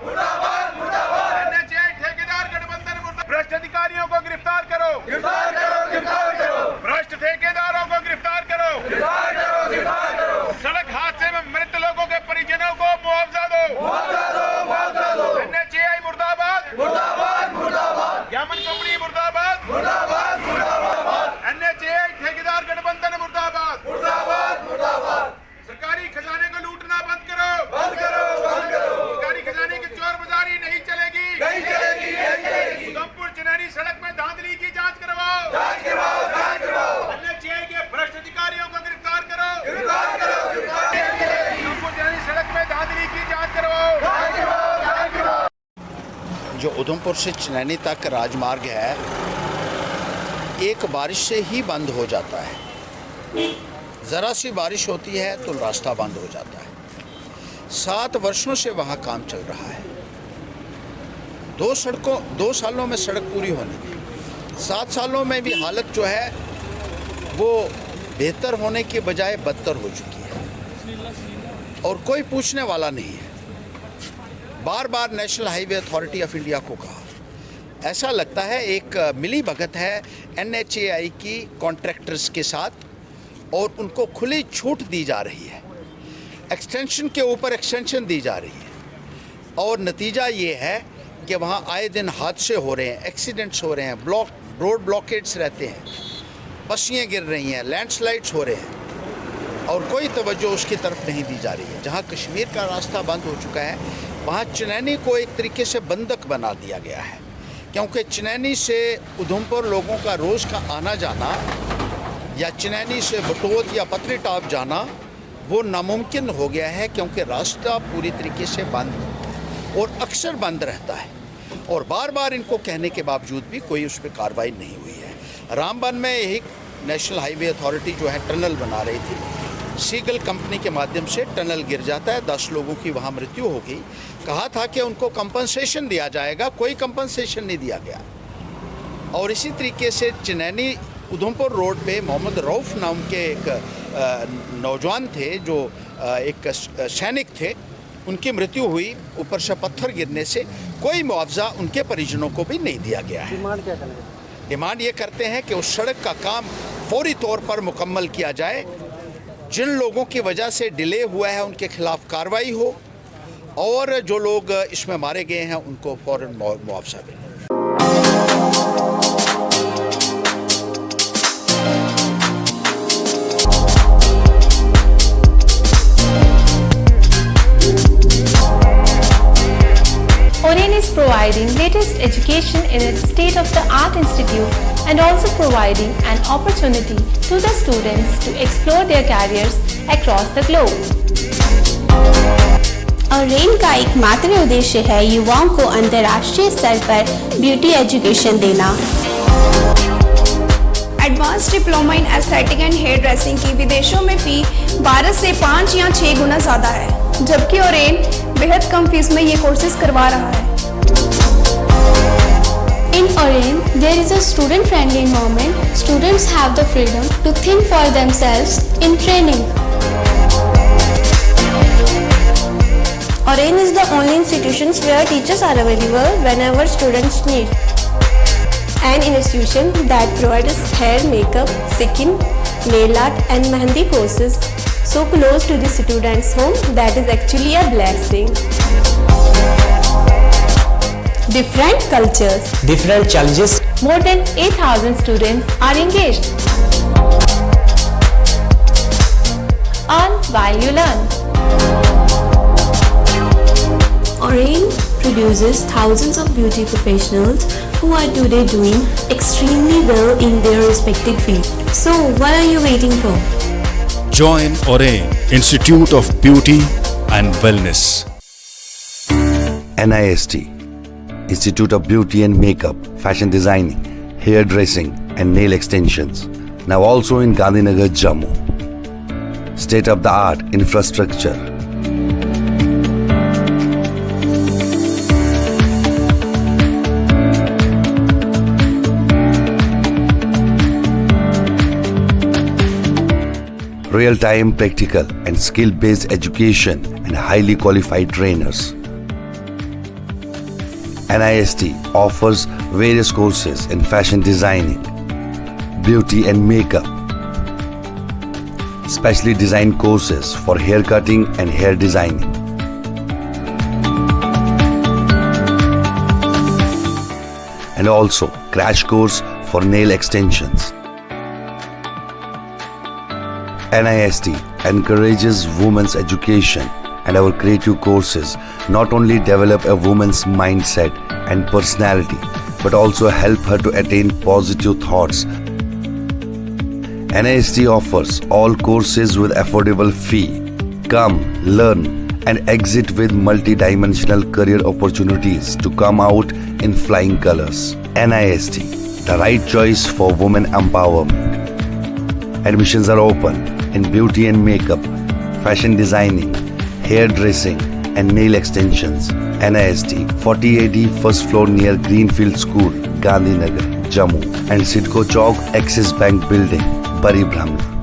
मुर्दाबाद मुर्दाबाद। एनएचएआई ठेकेदार गठबंधन मुर्दाबाद। भ्रष्ट अधिकारियों को गिरफ्तार करो, गिरफ्तार करो, गिरफ्तार करो। भ्रष्ट ठेकेदारों को गिरफ्तार करो, गिरफ्तार करो, गिरफ्तार करो। सड़क हादसे में मृत लोगों के परिजनों को मुआवजा दो, मुआवजा दो, मुआवजा दो। एनएचएआई मुर्दाबाद, मुर्दाबाद मुर्दाबाद। यामन कंपनी मुर्दाबाद, मुर्दाबाद मुर्दाबाद। एनएचएआई ठेकेदार गठबंधन मुर्दाबाद, मुर्दाबाद मुर्दाबाद। सरकारी खजाने को लूटना बंद करो, बंद करो, बंद करो। सरकारी खजाने की चोर बाजारी नहीं चलेगी, नहीं चलेगी, नहीं चलेगी। उधमपुर चनैनी सड़क में धांधली की जांच करवाओ, जांच करवाओ, जांच करवाओ। एनएचएआई के भ्रष्ट अधिकारियों को गिरफ्तार करो, गिरफ्तार करो, गिरफ्तार करो। उधमपुर चनैनी सड़क में धांधली की जांच करवाओ, जांच करवाओ, जांच करवाओ। जो उधमपुर से चनैनी तक राजमार्ग है, एक बारिश से ही बंद हो जाता है। ज़रा सी बारिश होती है तो रास्ता बंद हो जाता है। 7 वर्षों से वहाँ काम चल रहा है। 2 सालों में सड़क पूरी होने की, 7 सालों में भी हालत जो है वो बेहतर होने के बजाय बदतर हो चुकी है और कोई पूछने वाला नहीं है। बार बार national highway authority of India को कहा, ऐसा लगता है एक मिली भगत है एनएचएआई की कॉन्ट्रैक्टर्स के साथ और उनको खुली छूट दी जा रही है, एक्सटेंशन के ऊपर एक्सटेंशन दी जा रही है और नतीजा ये है कि वहाँ आए दिन हादसे हो रहे हैं, एक्सीडेंट्स हो रहे हैं, रोड ब्लॉकेट्स रहते हैं, पस्सियाँ गिर रही हैं, लैंडस्लाइड्स हो रहे हैं और कोई तवज्जो उसकी तरफ नहीं दी जा रही है। जहाँ कश्मीर का रास्ता बंद हो चुका है, वहाँ चनैनी को एक तरीके से बंधक बना दिया गया है, क्योंकि चनैनी से उधमपुर लोगों का रोज़ का आना जाना या चनैनी से बटोत या पतली टॉप जाना वो नामुमकिन हो गया है, क्योंकि रास्ता पूरी तरीके से बंद और अक्सर बंद रहता है और बार बार इनको कहने के बावजूद भी कोई उस पर कार्रवाई नहीं हुई है। रामबन में यही नेशनल हाईवे अथॉरिटी जो है टनल बना रही थी, सीगल कंपनी के माध्यम से टनल गिर जाता है, 10 लोगों की वहाँ मृत्यु हो गई। कहा था कि उनको कंपनसेशन दिया जाएगा, कोई कंपनसेशन नहीं दिया गया। और इसी तरीके से चनैनी उधमपुर रोड पे मोहम्मद रऊफ़ नाम के एक नौजवान थे जो एक सैनिक थे, उनकी मृत्यु हुई ऊपर से पत्थर गिरने से। कोई मुआवजा उनके परिजनों को भी नहीं दिया गया है। डिमांड क्या करें? डिमांड ये करते हैं कि उस सड़क का काम फौरी तौर पर मुकम्मल किया जाए, जिन लोगों की वजह से डिले हुआ है उनके खिलाफ कार्रवाई हो और जो लोग इसमें मारे गए हैं उनको फौरन मुआवजा मिले। Oren is providing latest education in its state-of-the-art institute and also providing an opportunity to the students to explore their careers across the globe. Orane का एकमात्र उद्देश्य है युवाओं को अंतर्राष्ट्रीय स्तर पर ब्यूटी एजुकेशन देना। Advance diploma in aesthetic and hair dressing की विदेशों में फी 12 से 5 या 6 गुना ज़्यादा है, जबकि ओरेन बेहद कम फीस में ये कोर्सेज करवा रहा है। In Oren, there is a student-friendly environment. Students have the freedom to think for themselves in training. Oren is the only institution where teachers are available whenever students need. An institution that provides hair, makeup, skin, nail art and mehendi courses so close to the students' home that is actually a blessing. Different cultures, different challenges. More than 8,000 students are engaged. Earn while you learn. Oren produces thousands of beauty professionals who are today doing extremely well in their respective field. So what are you waiting for? Join Oren Institute of Beauty and Wellness. NIST, Institute of Beauty and Makeup, Fashion Designing, Hair Dressing and Nail Extensions. Now also in Gandhinagar, Jammu. State-of-the-art infrastructure. Real-time practical and skill-based education and highly qualified trainers. NIST offers various courses in fashion designing, beauty and makeup, specially designed courses for hair cutting and hair designing, and also crash course for nail extensions. NIST encourages women's education, and our creative courses not only develop a woman's mindset and personality but also help her to attain positive thoughts. NIST offers all courses with affordable fee. Come, learn and exit with multi-dimensional career opportunities to come out in flying colors. NIST, the right choice for women empowerment. Admissions are open in beauty and makeup, fashion designing, hairdressing and nail extensions. NIST, 40AD first floor near Greenfield School, Gandhinagar, Jammu, and Sidco Chowk, Axis Bank Building, Bari Brahman.